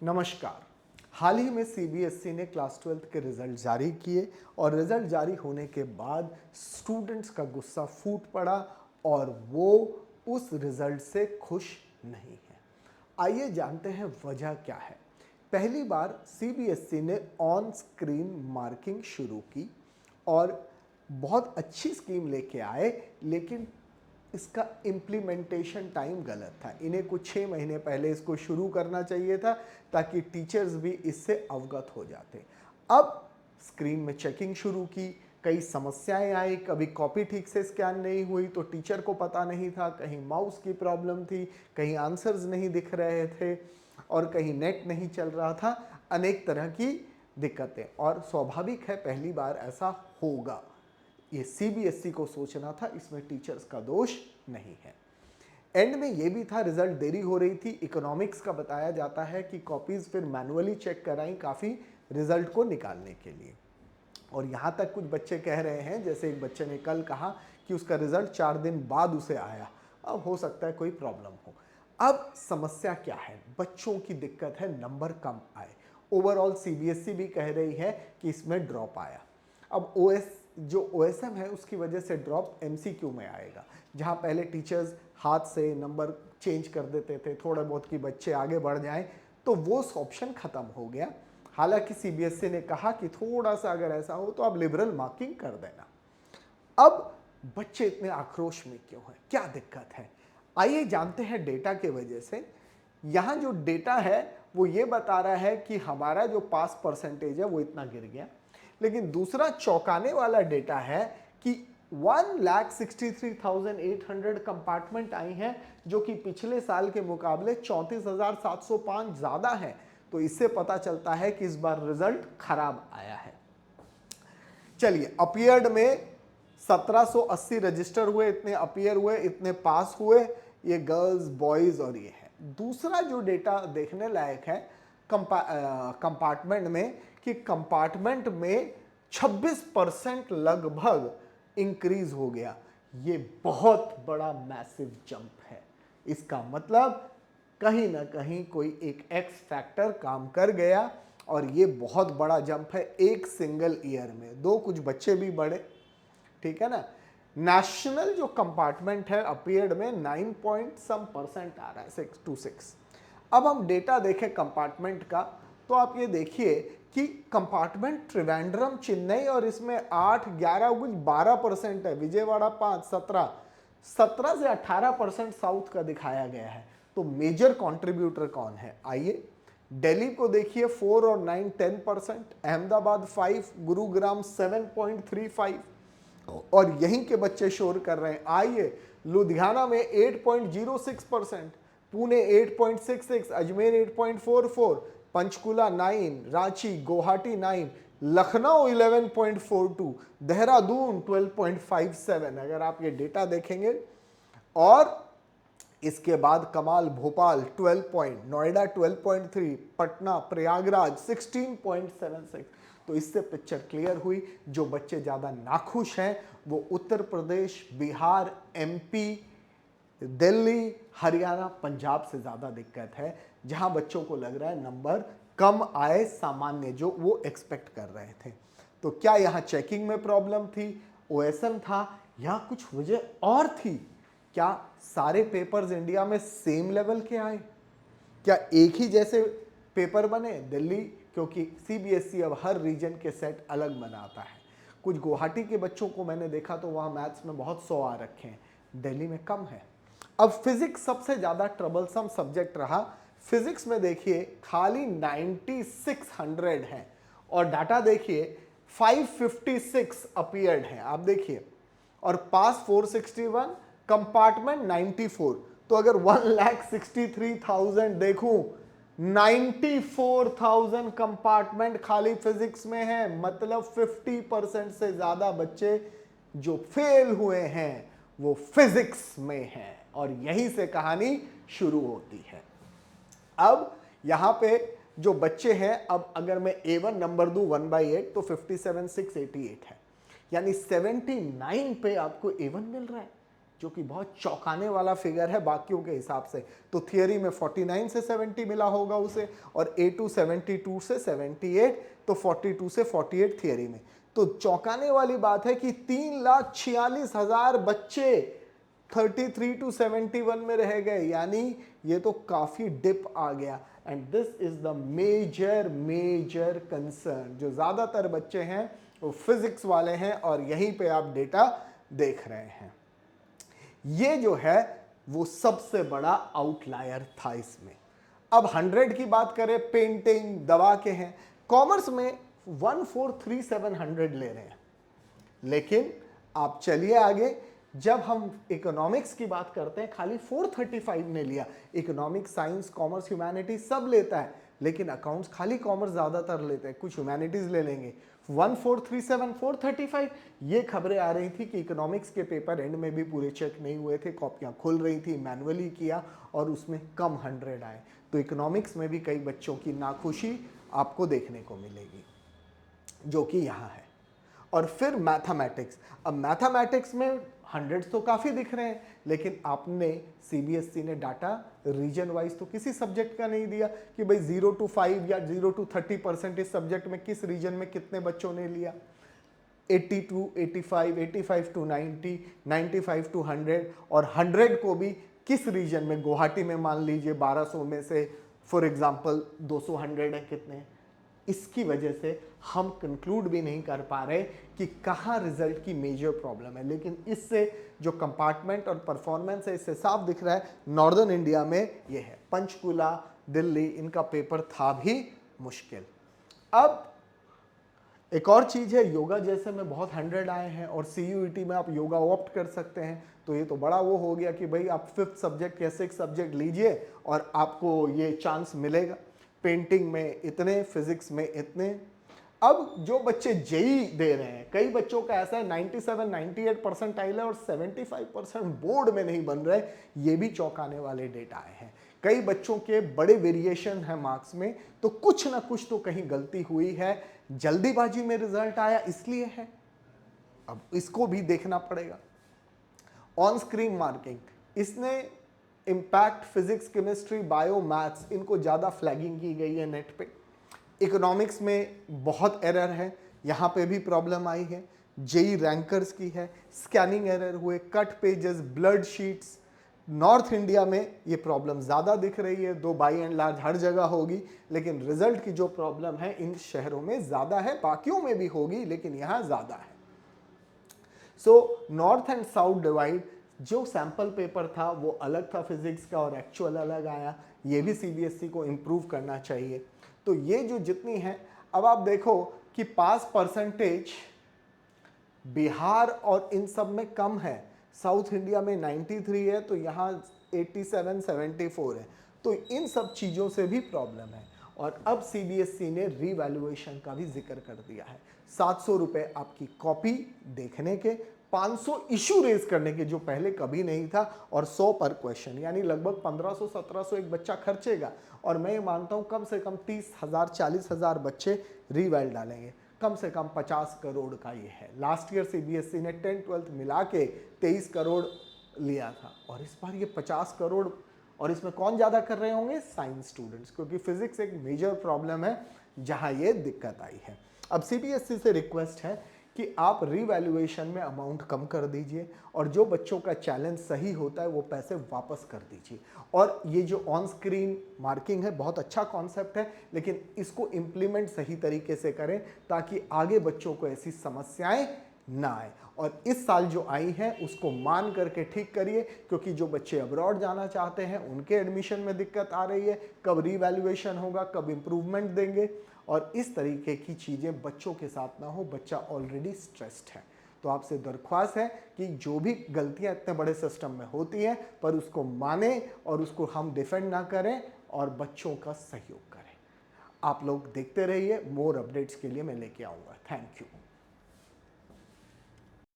नमस्कार। हाल ही में सीबीएसई ने क्लास 12th के रिजल्ट जारी किए और रिजल्ट जारी होने के बाद स्टूडेंट्स का गुस्सा फूट पड़ा और वो उस रिजल्ट से खुश नहीं है। आइए जानते हैं वजह क्या है। पहली बार सीबीएसई ने ऑन स्क्रीन मार्किंग शुरू की और बहुत अच्छी स्कीम लेके आए, लेकिन इसका इम्प्लीमेंटेशन टाइम गलत था। इन्हें कुछ 6 महीने पहले इसको शुरू करना चाहिए था ताकि टीचर्स भी इससे अवगत हो जाते। अब स्क्रीन में चेकिंग शुरू की, कई समस्याएं आई, कभी कॉपी ठीक से स्कैन नहीं हुई तो टीचर को पता नहीं था, कहीं माउस की प्रॉब्लम थी, कहीं आंसर्स नहीं दिख रहे थे और कहीं नेट नहीं चल रहा था। अनेक तरह की दिक्कतें, और स्वाभाविक है पहली बार ऐसा होगा। ये सीबीएसई को सोचना था, इसमें टीचर्स का दोष नहीं है। एंड में ये भी था, रिजल्ट देरी हो रही थी। इकोनॉमिक्स का बताया जाता है कि कॉपीज फिर मैनुअली चेक कराई काफ़ी रिजल्ट को निकालने के लिए। और यहाँ तक कुछ बच्चे कह रहे हैं, जैसे एक बच्चे ने कल कहा कि उसका रिजल्ट 4 दिन बाद उसे आया। अब हो सकता है कोई प्रॉब्लम हो। अब समस्या क्या है? बच्चों की दिक्कत है नंबर कम आए। ओवरऑल सीबीएसई भी कह रही है कि इसमें ड्रॉप आया। अब जो ओएसएम है उसकी वजह से ड्रॉप एमसीक्यू में आएगा, जहां पहले टीचर्स हाथ से नंबर चेंज कर देते थे थोड़ा बहुत कि बच्चे आगे बढ़ जाएं, तो वो ऑप्शन खत्म हो गया। हालांकि सीबीएसई ने कहा कि थोड़ा सा अगर ऐसा हो तो आप लिबरल मार्किंग कर देना। अब बच्चे इतने आक्रोश में क्यों हैं? क्या दिक्कत है? आइए जानते हैं डेटा के वजह से। यहां जो डेटा है वो ये बता रहा है कि हमारा जो पास परसेंटेज है वो इतना गिर गया, लेकिन दूसरा चौंकाने वाला डेटा है कि 1,63,800 कंपार्टमेंट आई हैं, जो कि पिछले साल के मुकाबले 34,705 ज्यादा है। तो इससे पता चलता है कि इस बार रिजल्ट खराब आया है। चलिए, अपीयर्ड में 1780 रजिस्टर हुए, इतने अपीयर हुए, इतने पास हुए। ये गर्ल्स, बॉयज और ये है। दूसरा जो डेटा देखने लायक है कंपार्टमेंट में, कि कंपार्टमेंट में 26% लगभग इंक्रीज हो गया। ये बहुत बड़ा मैसिव जंप है। इसका मतलब कहीं ना कहीं कोई एक एक्स फैक्टर काम कर गया और ये बहुत बड़ा जंप है एक सिंगल ईयर में। दो कुछ बच्चे भी बढ़े, ठीक है ना। नेशनल जो कंपार्टमेंट है अपीयर्ड में 9 पॉइंट सम परसेंट आ रहा है, 626। अब हम डेटा देखें कंपार्टमेंट का, तो आप ये देखिए कि कंपार्टमेंट त्रिवेंद्रम, चेन्नई और इसमें 8, 11 कुछ 12% है। विजयवाड़ा 5, 17 से 18% साउथ का दिखाया गया है। तो मेजर कंट्रीब्यूटर कौन है? आइए, दिल्ली को देखिए 4 और 9 10%, अहमदाबाद 5, गुरुग्राम 7.35 और यहीं के बच्चे शोर कर रहे हैं। आइए, लुधियाना में 8.06%, पुणे 8.66, अजमेर 8.44, पंचकुला 9, रांची, गुवाहाटी 9, लखनऊ 11.42, देहरादून 12.57। अगर आप ये डेटा देखेंगे, और इसके बाद कमाल भोपाल 12 पॉइंट, नोएडा 12.3, पटना, प्रयागराज 16.76। तो इससे पिक्चर क्लियर हुई। जो बच्चे ज़्यादा नाखुश हैं वो उत्तर प्रदेश, बिहार, एमपी, दिल्ली, हरियाणा, पंजाब से ज़्यादा दिक्कत है, जहां बच्चों को लग रहा है नंबर कम आए सामान्य जो वो एक्सपेक्ट कर रहे थे। तो क्या यहाँ चेकिंग में प्रॉब्लम थी, ओएसएम था, या कुछ वजह और थी? क्या सारे पेपर्स इंडिया में सेम लेवल के आए? क्या एक ही जैसे पेपर बने? दिल्ली, क्योंकि सीबीएसई अब हर रीजन के सेट अलग बनाता है। कुछ गुवाहाटी के बच्चों को मैंने देखा तो वहाँ मैथ्स में बहुत 100 आ रखे हैं, दिल्ली में कम है। अब फिजिक्स सबसे ज़्यादा ट्रबलसम सब्जेक्ट रहा। फिजिक्स में देखिए खाली 9600 है और डाटा देखिए 556 अपीयर्ड है, आप देखिए, और पास 461, कंपार्टमेंट 94। तो अगर 1,63,000 देखूं, 94,000 कंपार्टमेंट खाली फिजिक्स में है। मतलब 50% से ज्यादा बच्चे जो फेल हुए हैं वो फिजिक्स में हैं, और यहीं से कहानी शुरू होती है। अब यहां पे जो बच्चे हैं, अब अगर मैं A1 नंबर दूं 1/8 तो 57,688 है, यानी 79 पे आपको A1 मिल रहा है। जो कि बहुत चौंकाने वाला फिगर है बाकियों के हिसाब से। तो थियरी में 49 से 70 मिला होगा उसे, और A2 72 से 78, तो 42 से 48 थियरी में। तो चौंकाने वाली बात है कि 3,46,000 बच्चे 33 टू 71 में रह गए, यानी ये तो काफी डिप आ गया। And this is the major concern. जो ज्यादातर बच्चे हैं वो फिजिक्स वाले हैं, और यहीं पे आप डेटा देख रहे हैं। ये जो है वो सबसे बड़ा आउटलायर था इसमें। अब 100 की बात करें, पेंटिंग, दवा के हैं, कॉमर्स में 143700 ले रहे हैं। लेकिन आप चलिए आगे, जब हम इकोनॉमिक्स की बात करते हैं खाली 435 ने लिया। इकोनॉमिक्स, साइंस, कॉमर्स, ह्यूमैनिटीज सब लेता है, लेकिन अकाउंट्स खाली कॉमर्स ज्यादातर लेते हैं, कुछ ह्यूमैनिटीज ले लेंगे। 1437 435, ये खबरें आ रही थी कि इकोनॉमिक्स के पेपर एंड में भी पूरे चेक नहीं हुए थे, कॉपियां खुल रही थी, मैनुअली किया और उसमें कम 100 आए। तो इकोनॉमिक्स में भी कई बच्चों की नाखुशी आपको देखने को मिलेगी, जो कि यहाँ है। और फिर मैथमेटिक्स। अब मैथमेटिक्स में 100 तो काफ़ी दिख रहे हैं, लेकिन आपने सीबीएसई ने डाटा रीजन वाइज तो किसी सब्जेक्ट का नहीं दिया कि भाई 0 to 5 या 0 to 30% इस सब्जेक्ट में किस रीजन में कितने बच्चों ने लिया। 80 to 85, 85 to 90, 95 to 100, और 100 को भी किस रीजन में, गुवाहाटी में मान लीजिए 1200 में से फॉर एग्जांपल 200 100 है कितने। इसकी वजह से हम कंक्लूड भी नहीं कर पा रहे कि कहाँ रिजल्ट की मेजर प्रॉब्लम है। लेकिन इससे जो कंपार्टमेंट और परफॉर्मेंस है, इससे साफ दिख रहा है नॉर्दर्न इंडिया में ये है। पंचकुला, दिल्ली, इनका पेपर था भी मुश्किल। अब एक और चीज़ है, योगा जैसे में बहुत 100 आए हैं और CUET में आप योगा ऑप्ट कर सकते हैं, तो ये तो बड़ा वो हो गया कि भाई आप 5th सब्जेक्ट या 6th सब्जेक्ट लीजिए और आपको ये चांस मिलेगा। पेंटिंग में इतने, फिजिक्स में इतने। अब जो बच्चे जेई दे रहे हैं, कई बच्चों का ऐसा है 97-98 परसेंटाइल है और 75% बोर्ड में नहीं बन रहे, ये भी चौंकाने वाले डेटा आए हैं। कई बच्चों के बड़े वेरिएशन है मार्क्स में, तो कुछ ना कुछ तो कहीं गलती हुई है, जल्दीबाजी में रिजल्ट आया इसलिए है, अब इसको भी देखना पड़ेगा। ऑन स्क्रीन मार्किंग, इसने impact physics, chemistry, bio, maths, इनको ज़्यादा फ्लैगिंग की गई है नेट पे। इकोनॉमिक्स में बहुत एरर है, यहाँ पे भी प्रॉब्लम आई है। जेई रैंकर्स की है, स्कैनिंग एरर हुए, cut pages, blood sheets. North India में ये प्रॉब्लम ज़्यादा दिख रही है, दो बाई एंड लार्ज हर जगह होगी, लेकिन रिजल्ट की जो प्रॉब्लम है इन शहरों में ज़्यादा है, बाकियों में भी होगी लेकिन यहाँ ज़्यादा है। So north and south divide, जो सैंपल पेपर था वो अलग था फिजिक्स का और एक्चुअल अलग आया, ये भी सीबीएसई को इम्प्रूव करना चाहिए। तो ये जो जितनी है, अब आप देखो कि पास परसेंटेज बिहार और इन सब में कम है, साउथ इंडिया में 93 है तो यहाँ 87-74 है, तो इन सब चीज़ों से भी प्रॉब्लम है। और अब सीबीएसई ने रीवैल्यूएशन का भी जिक्र कर दिया है। 700 रुपये आपकी कॉपी देखने के, 500 इशू रेज करने के, जो पहले कभी नहीं था, और 100 पर क्वेश्चन, यानी लगभग 1500-1700 एक बच्चा खर्चेगा। और मैं ये मानता हूँ कम से कम 30,000-40,000 बच्चे रीवैल डालेंगे, कम से कम 50 करोड़ का ये है। लास्ट ईयर सीबीएसई ने 10th-12th मिला के 23 करोड़ लिया था, और इस बार ये 50 करोड़। और इसमें कौन ज़्यादा कर रहे होंगे? साइंस स्टूडेंट्स, क्योंकि फिजिक्स एक मेजर प्रॉब्लम है जहाँ ये दिक्कत आई है। अब सीबीएसई से रिक्वेस्ट है कि आप रीवैल्यूएशन में अमाउंट कम कर दीजिए, और जो बच्चों का चैलेंज सही होता है वो पैसे वापस कर दीजिए। और ये जो ऑन स्क्रीन मार्किंग है बहुत अच्छा कॉन्सेप्ट है, लेकिन इसको इम्प्लीमेंट सही तरीके से करें ताकि आगे बच्चों को ऐसी समस्याएं ना आए। और इस साल जो आई हैं उसको मान करके ठीक करिए, क्योंकि जो बच्चे अब्रॉड जाना चाहते हैं उनके एडमिशन में दिक्कत आ रही है, कब रीवैल्यूएशन होगा, कब इम्प्रूवमेंट देंगे, और इस तरीके की चीज़ें बच्चों के साथ ना हो। बच्चा ऑलरेडी स्ट्रेस्ड है। तो आपसे दरख्वास्त है कि जो भी गलतियां इतने बड़े सिस्टम में होती हैं, पर उसको माने और उसको हम डिफेंड ना करें और बच्चों का सहयोग करें। आप लोग देखते रहिए, मोर अपडेट्स के लिए मैं लेके आऊँगा। Thank you.